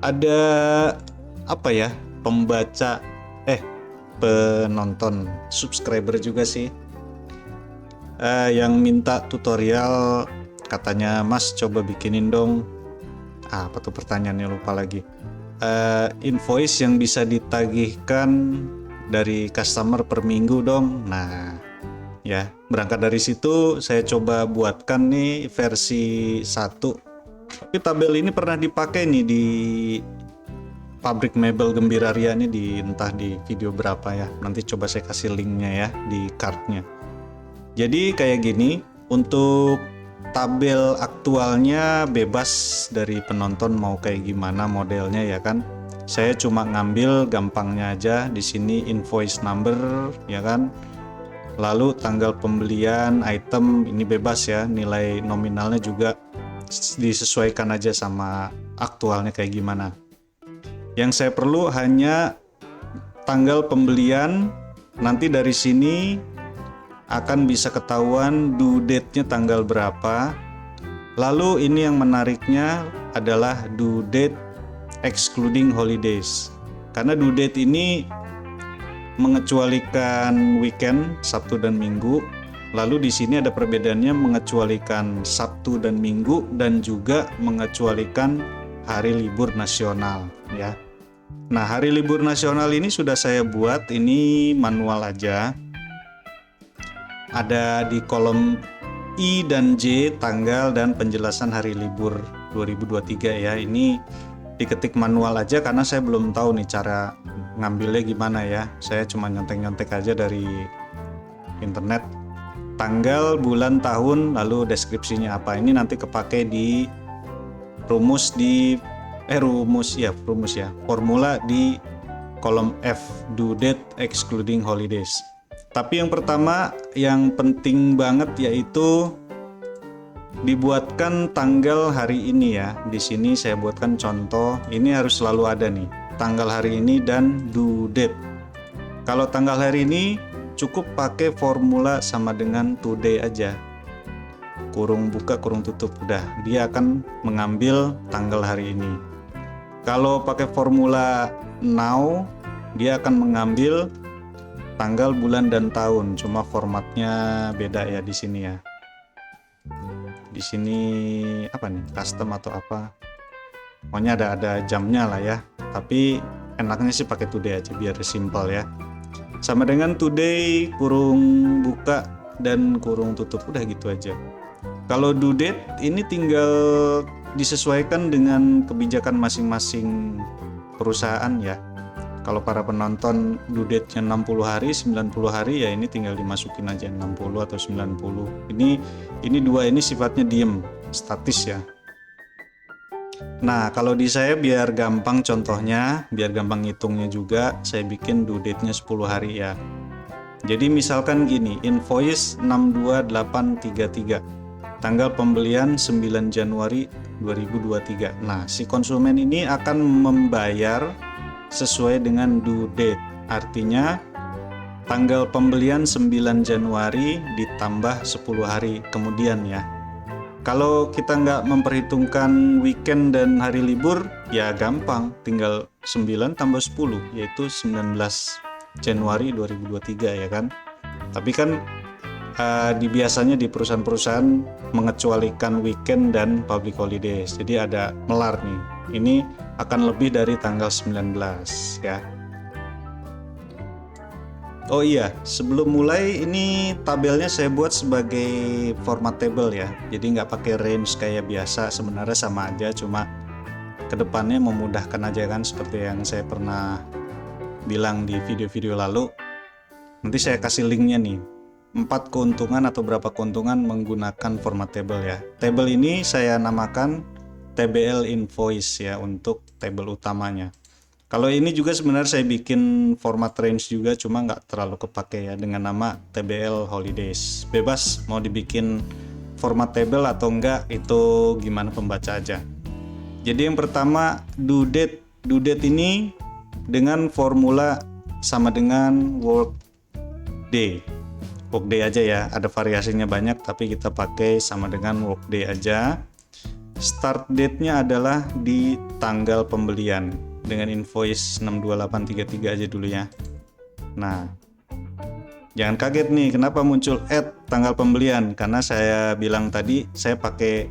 ada apa ya, pembaca penonton subscriber juga sih, yang minta tutorial, katanya Mas coba bikinin dong, apa tuh pertanyaannya, lupa lagi, invoice yang bisa ditagihkan dari customer per minggu dong. Nah ya, berangkat dari situ saya coba buatkan nih versi 1. Tapi tabel ini pernah dipakai nih di pabrik mebel Gembira Ria ini, di entah di video berapa ya, nanti coba saya kasih linknya ya di cardnya. Jadi kayak gini, untuk tabel aktualnya bebas dari penonton mau kayak gimana modelnya ya kan. Saya cuma ngambil gampangnya aja di sini, invoice number ya kan. Lalu tanggal pembelian item ini bebas ya, nilai nominalnya juga disesuaikan aja sama aktualnya kayak gimana. Yang saya perlu hanya tanggal pembelian, nanti dari sini akan bisa ketahuan due date-nya tanggal berapa. Lalu ini yang menariknya adalah due date excluding holidays. Karena due date ini mengecualikan weekend, Sabtu dan Minggu. Lalu di sini ada perbedaannya, mengecualikan Sabtu dan Minggu dan juga mengecualikan hari libur nasional ya. Nah, hari libur nasional ini sudah saya buat, ini manual aja. Ada di kolom I dan J tanggal dan penjelasan hari libur 2023 ya. Ini diketik manual aja karena saya belum tahu nih cara ngambilnya gimana ya. Saya cuma nyontek-nyontek aja dari internet. Tanggal, bulan, tahun, lalu deskripsinya apa. Ini nanti kepake di rumus di rumus ya, formula di kolom F, due date excluding holidays. Tapi yang pertama yang penting banget yaitu dibuatkan tanggal hari ini ya. Di sini saya buatkan contoh, ini harus selalu ada nih, tanggal hari ini dan due date. Kalau tanggal hari ini cukup pakai formula sama dengan today aja. Kurung buka, kurung tutup, udah dia akan mengambil tanggal hari ini. Kalau pakai formula now, dia akan mengambil tanggal, bulan, dan tahun. Cuma formatnya beda ya di sini ya. Di sini apa nih? Custom atau apa? Pokoknya ada jamnya lah ya. Tapi enaknya sih pakai today aja biar simple ya. Sama dengan today, kurung buka dan kurung tutup, udah gitu aja. Kalau due date ini tinggal disesuaikan dengan kebijakan masing-masing perusahaan ya. Kalau para penonton due date-nya 60 hari, 90 hari ya ini tinggal dimasukin aja 60 atau 90. Ini dua ini sifatnya diem, statis ya. Nah, kalau di saya biar gampang contohnya, biar gampang ngitungnya juga, saya bikin due date-nya 10 hari ya. Jadi misalkan gini, invoice 62833. Tanggal pembelian 9 Januari 2023. Nah, si konsumen ini akan membayar sesuai dengan due date. Artinya tanggal pembelian 9 Januari ditambah 10 hari kemudian ya. Kalau kita nggak memperhitungkan weekend dan hari libur, ya gampang, tinggal 9 tambah 10, yaitu 19 Januari 2023 ya kan. Tapi kan biasanya di perusahaan-perusahaan mengecualikan weekend dan public holidays, jadi ada melar nih, ini akan lebih dari tanggal 19 ya. Oh iya, sebelum mulai ini tabelnya saya buat sebagai format table ya, jadi nggak pakai range kayak biasa, sebenarnya sama aja, cuma kedepannya memudahkan aja kan, seperti yang saya pernah bilang di video-video lalu. Nanti saya kasih linknya nih, 4 keuntungan atau berapa keuntungan menggunakan format table ya. Table ini saya namakan TBL invoice ya untuk table utamanya. Kalau ini juga sebenarnya saya bikin format range juga, cuma nggak terlalu kepake ya dengan nama TBL holidays. Bebas mau dibikin format table atau enggak, itu gimana pembaca aja. Jadi yang pertama due date. Due date ini dengan formula sama dengan workday. Workday aja ya, ada variasinya banyak tapi kita pakai sama dengan workday aja. start date-nya adalah di tanggal pembelian dengan invoice 62833 aja dulu ya. Nah, jangan kaget nih kenapa muncul add tanggal pembelian, karena saya bilang tadi saya pakai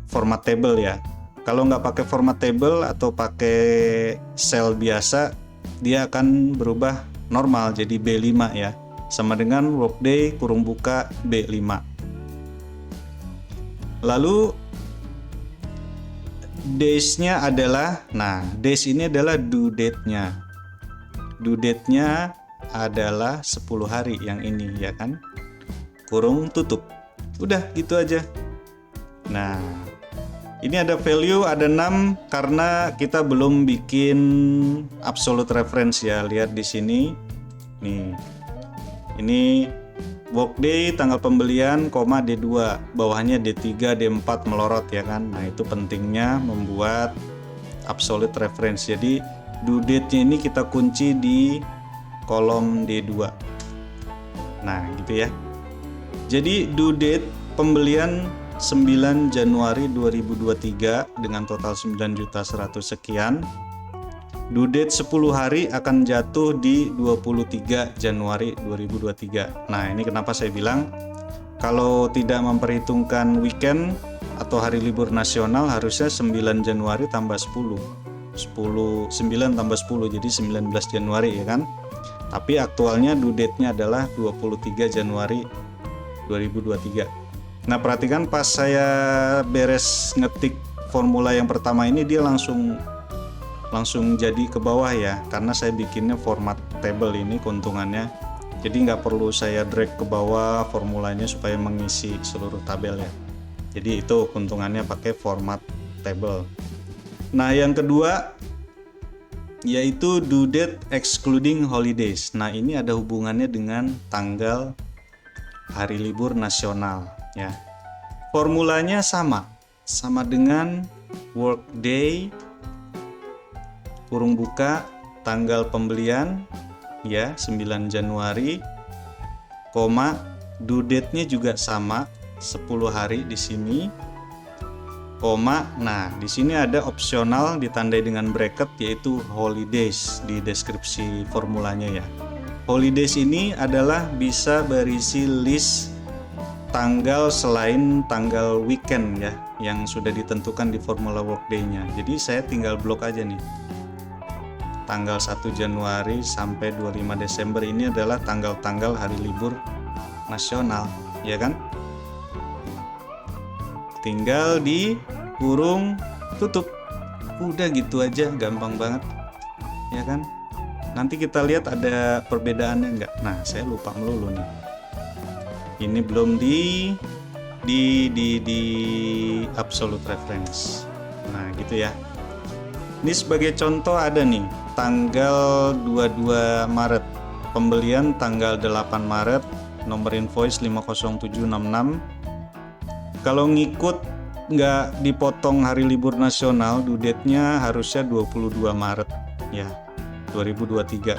format table ya. Kalau nggak pakai format table atau pakai sel biasa, dia akan berubah normal jadi B5 ya, sama dengan workday kurung buka B5. Lalu days-nya adalah, nah days ini adalah due date-nya. Due date-nya adalah 10 hari yang ini ya kan, kurung tutup. Udah gitu aja. Nah, ini ada value, ada 6 karena kita belum bikin absolute reference ya. Lihat di sini. Nih. Ini workday tanggal pembelian, D2, bawahnya D3, D4 melorot ya kan. Nah, itu pentingnya membuat absolute reference. Jadi due date-nya ini kita kunci di kolom D2. Nah, gitu ya. Jadi due date pembelian 9 Januari 2023 dengan total 9.100.000 sekian. Due date 10 hari akan jatuh di 23 Januari 2023. Nah, ini kenapa saya bilang kalau tidak memperhitungkan weekend atau hari libur nasional harusnya 9 Januari tambah 10. 9 tambah 10 jadi 19 Januari ya kan. Tapi aktualnya due date-nya adalah 23 Januari 2023. Nah, perhatikan pas saya beres ngetik formula yang pertama ini dia langsung jadi ke bawah ya, karena saya bikinnya format table ini keuntungannya. Jadi nggak perlu saya drag ke bawah formulanya supaya mengisi seluruh tabel ya. Jadi itu keuntungannya pakai format table. Nah, yang kedua yaitu due date excluding holidays. Nah, ini ada hubungannya dengan tanggal hari libur nasional ya. Formulanya sama dengan workday kurung buka tanggal pembelian ya 9 Januari, due date-nya juga sama 10 hari di sini, nah di sini ada opsional ditandai dengan bracket yaitu holidays di deskripsi formulanya ya. Holidays ini adalah bisa berisi list tanggal selain tanggal weekend ya yang sudah ditentukan di formula workday-nya. Jadi saya tinggal blok aja nih. Tanggal 1 Januari sampai 25 Desember ini adalah tanggal-tanggal hari libur nasional, ya kan? Tinggal di kurung tutup. Udah gitu aja, gampang banget. Ya kan? Nanti kita lihat ada perbedaannya enggak. Nah, saya lupa melulu nih. Ini belum di absolute reference. Nah, gitu ya. Ini sebagai contoh ada nih, tanggal 22 Maret. Pembelian tanggal 8 Maret, nomor invoice 50766. Kalau ngikut nggak dipotong hari libur nasional, due date-nya harusnya 22 Maret ya, 2023.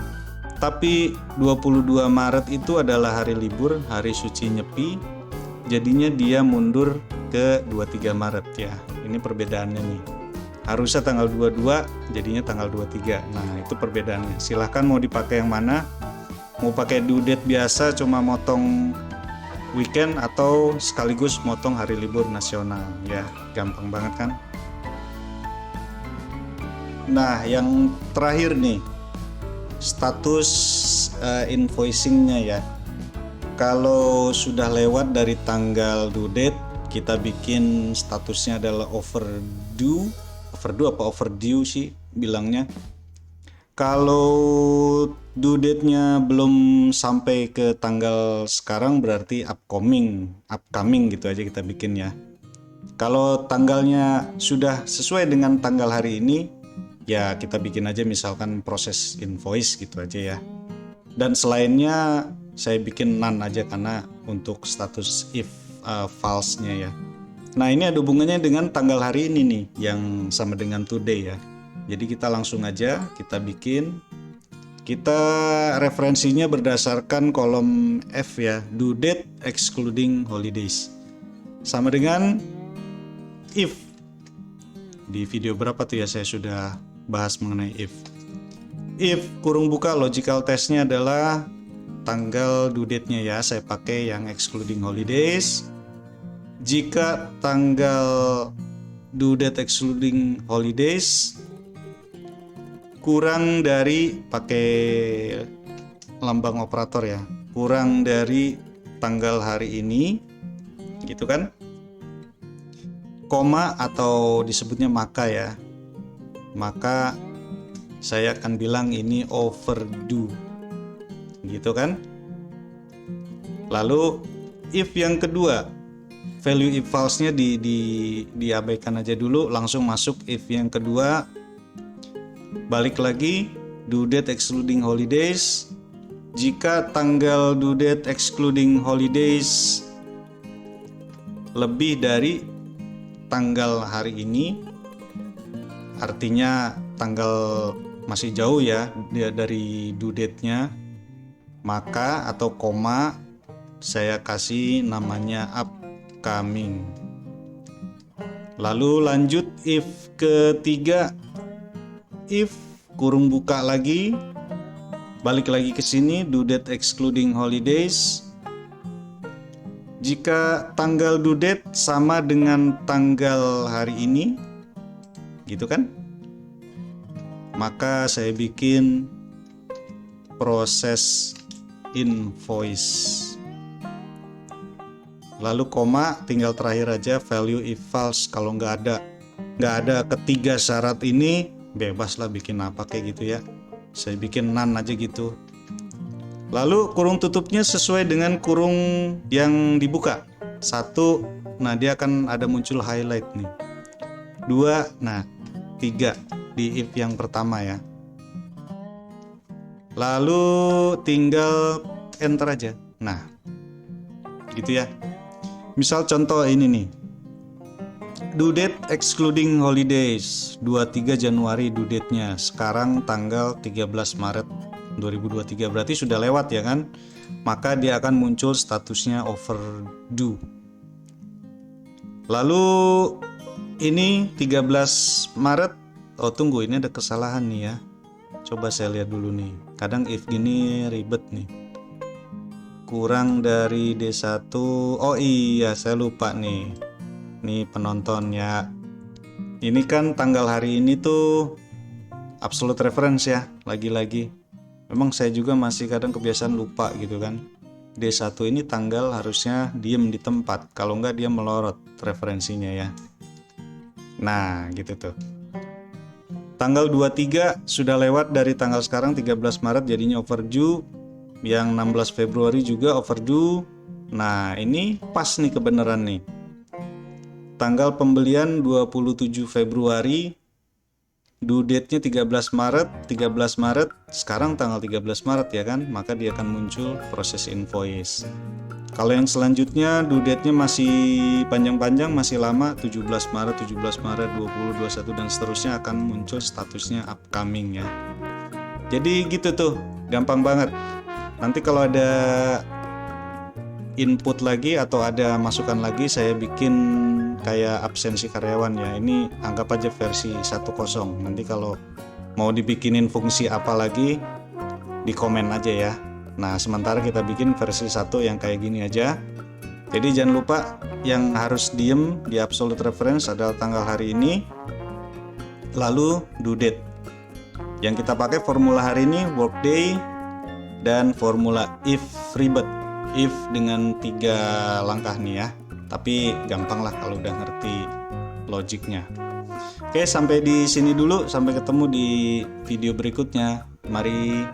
Tapi 22 Maret itu adalah hari libur, hari suci Nyepi. Jadinya dia mundur ke 23 Maret ya. Ini perbedaannya nih. Harusnya tanggal 22, jadinya tanggal 23. Nah, itu perbedaannya. Silahkan mau dipakai yang mana. Mau pakai due date biasa cuma motong weekend atau sekaligus motong hari libur nasional. Ya, gampang banget kan? Nah, yang terakhir nih, status invoicingnya ya. Kalau sudah lewat dari tanggal due date, kita bikin statusnya adalah overdue apa overdue sih bilangnya. Kalau due date-nya belum sampai ke tanggal sekarang berarti upcoming gitu aja kita bikin ya. Kalau tanggalnya sudah sesuai dengan tanggal hari ini, ya kita bikin aja misalkan proses invoice gitu aja ya. Dan selainnya saya bikin none aja karena untuk status if false-nya ya. Nah, ini ada hubungannya dengan tanggal hari ini nih yang sama dengan today ya. Jadi kita langsung aja kita bikin. Kita referensinya berdasarkan kolom F ya, due date excluding holidays. Sama dengan if Di video berapa tuh ya saya sudah bahas mengenai if. If kurung buka logical testnya adalah tanggal due date-nya ya, saya pakai yang excluding holidays. Jika tanggal due date excluding holidays kurang dari, pakai lambang operator ya, kurang dari tanggal hari ini gitu kan, koma atau disebutnya maka ya, maka saya akan bilang ini overdue gitu kan. Lalu if yang kedua, value if false-nya diabaikan aja dulu, langsung masuk if yang kedua. Balik lagi, due date excluding holidays. Jika tanggal due date excluding holidays lebih dari tanggal hari ini, artinya tanggal masih jauh ya dari due date-nya, maka atau koma saya kasih namanya upcoming. Lalu lanjut if ketiga, if kurung buka lagi, balik lagi ke sini, due date excluding holidays. Jika tanggal due date sama dengan tanggal hari ini gitu kan, maka saya bikin proses invoice. Lalu koma, tinggal terakhir aja value if false. Kalau nggak ada ketiga syarat ini, bebas lah bikin apa kayak gitu ya. Saya bikin none aja gitu. Lalu kurung tutupnya sesuai dengan kurung yang dibuka. 1, nah dia akan ada muncul highlight nih. 2, nah 3 di if yang pertama ya. Lalu tinggal enter aja. Nah gitu ya. Misal contoh ini nih, due date excluding holidays 23 Januari due date-nya, sekarang tanggal 13 Maret 2023, berarti sudah lewat ya kan, maka dia akan muncul statusnya overdue. Lalu ini 13 Maret, oh tunggu, ini ada kesalahan nih ya, coba saya lihat dulu nih, kadang if gini ribet nih, kurang dari D1, oh iya saya lupa nih penonton ya. Ini kan tanggal hari ini tuh absolute reference ya, lagi-lagi. Memang saya juga masih kadang kebiasaan lupa gitu kan. D1 ini tanggal harusnya diem di tempat, kalau enggak dia melorot referensinya ya. Nah gitu tuh. Tanggal 23 sudah lewat dari tanggal sekarang 13 Maret jadinya overdue. Yang 16 Februari juga overdue. Nah ini pas nih kebenaran nih. Tanggal pembelian 27 Februari, due date-nya 13 Maret, sekarang tanggal 13 Maret ya kan, maka dia akan muncul proses invoice. Kalau yang selanjutnya due date-nya masih panjang-panjang, masih lama, 17 Maret, 20, 21 dan seterusnya, akan muncul statusnya upcoming ya. Jadi gitu tuh, gampang banget. Nanti kalau ada input lagi atau ada masukan lagi, saya bikin kayak absensi karyawan ya. Ini anggap aja versi 10. Nanti kalau mau dibikinin fungsi apa lagi, di komen aja ya. Nah sementara kita bikin versi 1 yang kayak gini aja. Jadi jangan lupa yang harus diem di absolute reference adalah tanggal hari ini, lalu due date. Yang kita pakai formula hari ini workday dan formula if ribet, if dengan 3 langkah nih ya, tapi gampang lah kalau udah ngerti logiknya. Oke, sampai di sini dulu, sampai ketemu di video berikutnya. Mari.